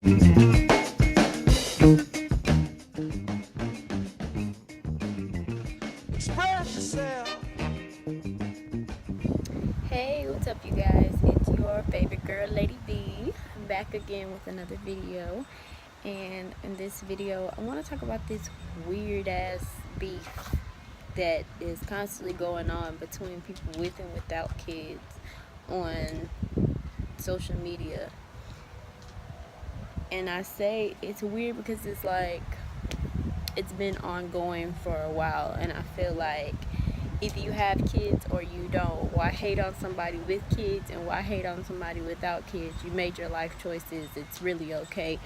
Express yourself. Hey, what's up, you guys? It's your favorite girl, Lady B. I'm back again with another video. And in this video, I want to talk about this weird ass beef that is constantly going on between people with and without kids on social media. And I say it's weird because it's like it's been ongoing for a while, and I feel like either you have kids or you don't. Why hate on somebody with kids and why hate on somebody without kids? You made your life choices. It's really okay.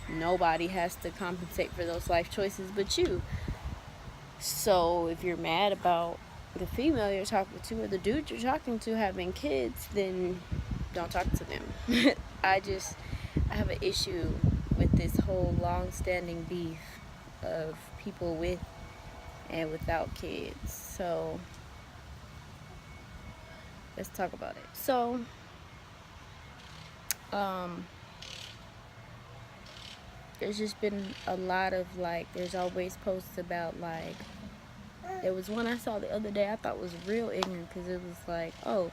Nobody has to compensate for those life choices but you. So if you're mad about the female you're talking to or the dude you're talking to having kids, then don't talk to them. I have an issue with this whole long-standing beef of people with and without kids. So let's talk about it. So there's just been a lot of there's always posts about there was one I saw the other day I thought was real ignorant, because it was like, oh,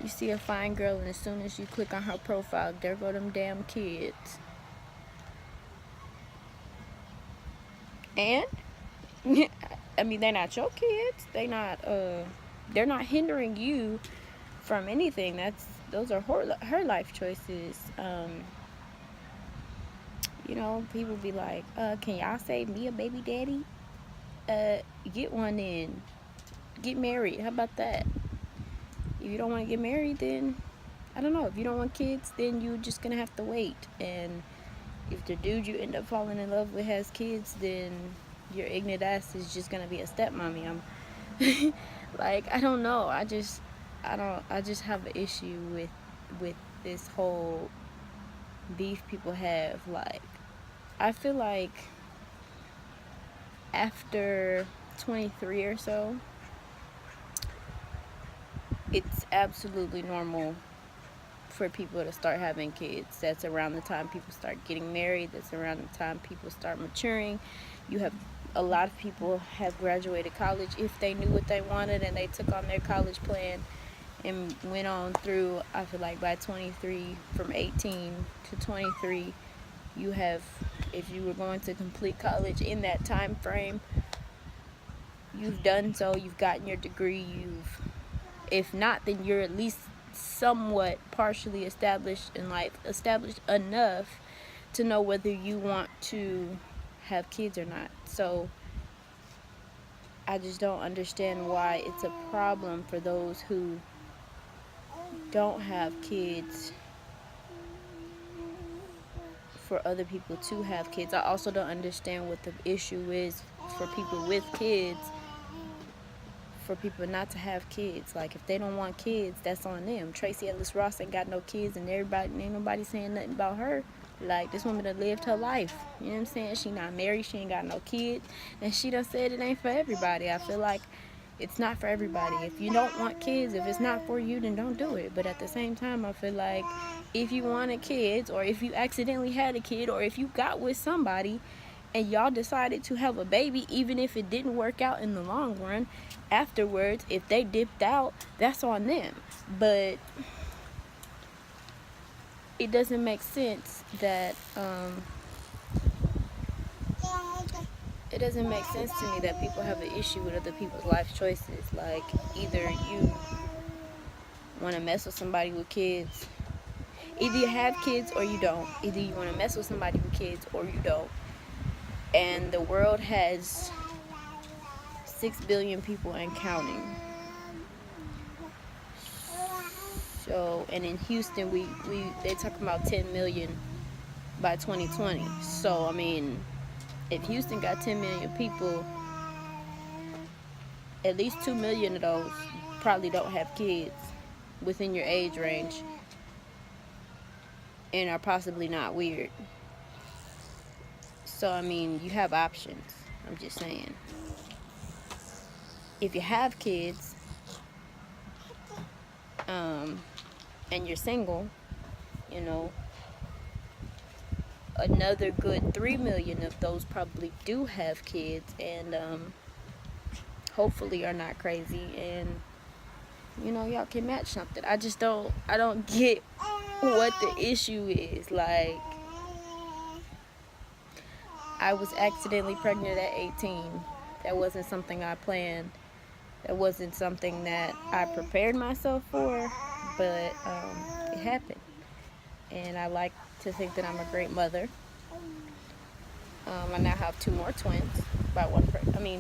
you see a fine girl and as soon as you click on her profile, there go them damn kids. And I mean, they're not your kids. They're not hindering you from anything. Those are her life choices. People be like, can y'all save me a baby daddy? Get one in. Get married. How about that? If you don't want to get married, then I don't know. If you don't want kids, then you're just gonna have to wait. And if the dude you end up falling in love with has kids, then your ignorant ass is just gonna be a stepmommy. I don't know. I just have an issue with this whole beef people have. I feel like after 23 or so, it's absolutely normal for people to start having kids. That's around the time people start getting married. That's around the time people start maturing. You have a lot of people have graduated college if they knew what they wanted and they took on their college plan and went on through. I feel like by 23, from 18 to 23, you have, if you were going to complete college in that time frame, you've done so. You've gotten your degree. If not, then you're at least somewhat partially established in life, established enough to know whether you want to have kids or not. So I just don't understand why it's a problem for those who don't have kids for other people to have kids. I also don't understand what the issue is for people with kids for people not to have kids. Like, if they don't want kids, that's on them. Tracy Ellis Ross ain't got no kids, and ain't nobody saying nothing about her. Like, this woman done lived her life. You know what I'm saying? She not married, she ain't got no kids, and she done said it ain't for everybody. I feel like it's not for everybody. If you don't want kids, if it's not for you, then don't do it. But at the same time, I feel like if you wanted kids, or if you accidentally had a kid, or if you got with somebody and y'all decided to have a baby, even if it didn't work out in the long run, afterwards, if they dipped out, that's on them. But it doesn't make sense that it doesn't make sense to me that people have an issue with other people's life choices. Like, either you want to mess with somebody with kids, either you have kids or you don't. Either you want to mess with somebody with kids or you don't. And the world has 6 billion people and counting. So, and in Houston, they talking about 10 million by 2020. So, I mean, if Houston got 10 million people, at least 2 million of those probably don't have kids within your age range and are possibly not weird. So, I mean, you have options. I'm just saying. If you have kids, and you're single, you know, another good 3 million of those probably do have kids, and hopefully are not crazy, and y'all can match something. I don't get what the issue is. Like, I was accidentally pregnant at 18. That wasn't something I planned. That wasn't something that I prepared myself for, but it happened. And I like to think that I'm a great mother. I now have two more twins by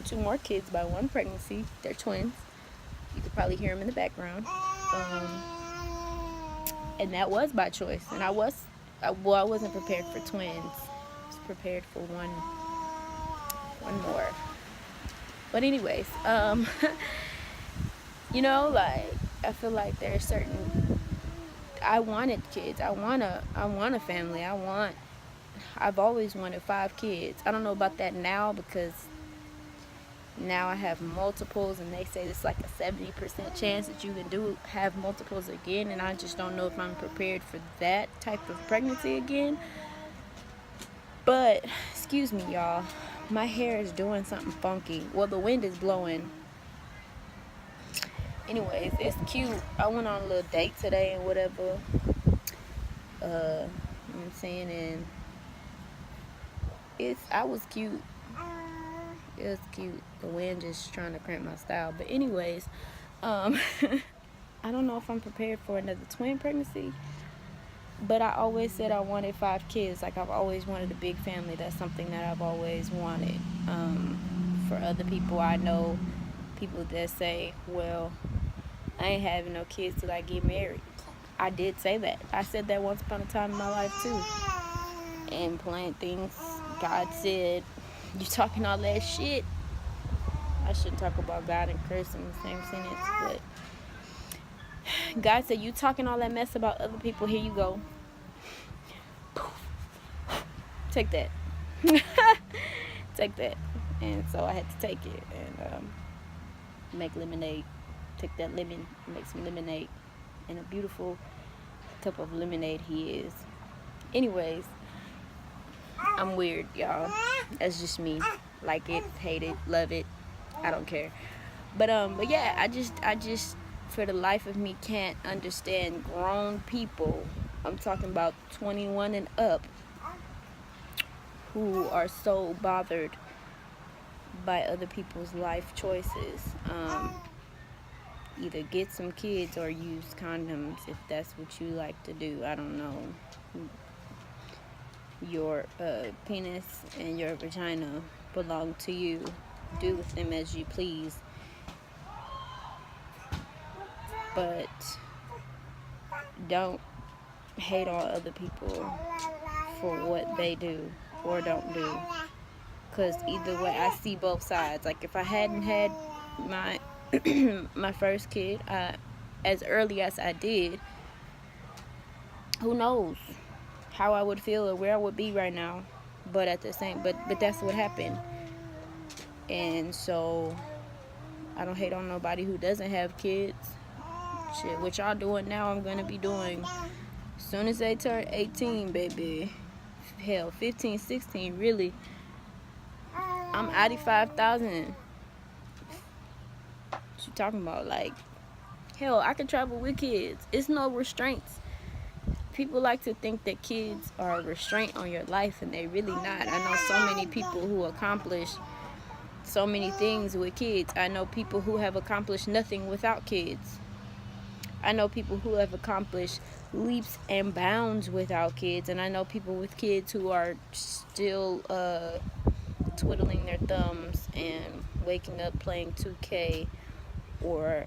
two more kids by one pregnancy. They're twins. You could probably hear them in the background. And that was by choice. And I wasn't prepared for twins. I was prepared for one more. But anyways, like, I feel like there's certain. I wanted kids. I want a family. I've always wanted 5 kids. I don't know about that now, because now I have multiples, and they say it's like a 70% chance that you can have multiples again, and I just don't know if I'm prepared for that type of pregnancy again. But excuse me, y'all, my hair is doing something funky. Well, the wind is blowing. Anyways, it's cute. I went on a little date today and whatever. You know what I'm saying? And I was cute. It was cute. The wind just trying to cramp my style. But anyways, I don't know if I'm prepared for another twin pregnancy. But I always said I wanted 5 kids. Like, I've always wanted a big family. That's something that I've always wanted. For other people, I know people that say, well, I ain't having no kids till I get married. I did say that. I said that once upon a time in my life too. And playing things, God said, you talking all that shit. I shouldn't talk about God and Chris in the same sentence, but God said, you talking all that mess about other people, here you go. Take that. Take that. And so I had to take it and make lemonade. Take that lemon, make some lemonade. And a beautiful cup of lemonade he is. Anyways, I'm weird, y'all. That's just me. Like it, hate it, love it. I don't care. But yeah, I just for the life of me can't understand grown people. I'm talking about 21 and up, who are so bothered by other people's life choices. Either get some kids or use condoms if that's what you like to do. I don't know. Your penis and your vagina belong to you. Do with them as you please. But don't hate on other people for what they do or don't do. Because either way, I see both sides. Like, if I hadn't had my my first kid as early as I did, who knows how I would feel or where I would be right now. But at the same, but that's what happened. And so I don't hate on nobody who doesn't have kids. Shit, what y'all doing now, I'm gonna be doing as soon as they turn 18, baby. Hell, 15, 16, really. I'm 85,000. What you talking about? Like, hell, I can travel with kids. It's no restraints. People like to think that kids are a restraint on your life, and they really not. I know so many people who accomplish so many things with kids. I know people who have accomplished nothing without kids. I know people who have accomplished leaps and bounds without kids, and I know people with kids who are still twiddling their thumbs and waking up playing 2K, or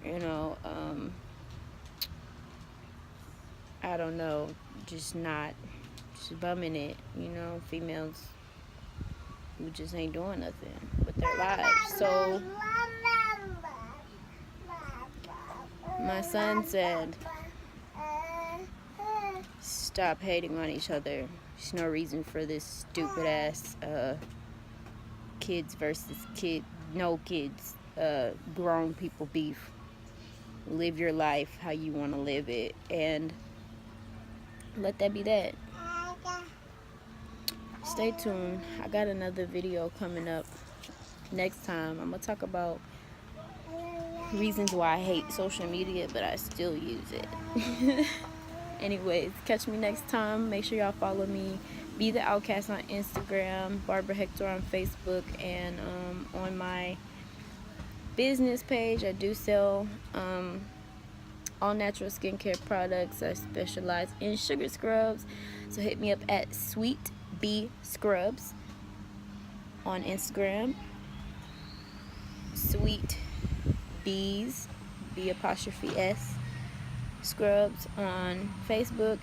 I don't know, just bumming it. Females who just ain't doing nothing with their lives. So my son said, stop hating on each other. There's no reason for this stupid ass kids versus no kids, grown people beef. Live your life how you want to live it, and let that be that. stay tuned. I got another video coming up next time. I'm gonna talk about reasons why I hate social media, but I still use it. Anyways, catch me next time. Make sure y'all follow me. Be the Outcast on Instagram, Barbara Hector on Facebook, and on my business page, I do sell all natural skincare products. I specialize in sugar scrubs, so hit me up at Sweet Bee Scrubs on Instagram. Sweet Bees, B'(S) Scrubs on Facebook,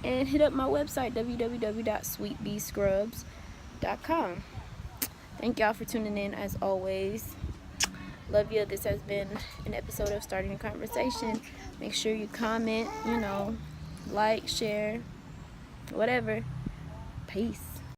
and hit up my website www.sweetbeescrubs.com. Thank y'all for tuning in as always. Love you. This has been an episode of Starting a Conversation. Make sure you comment, like, share, whatever. Peace.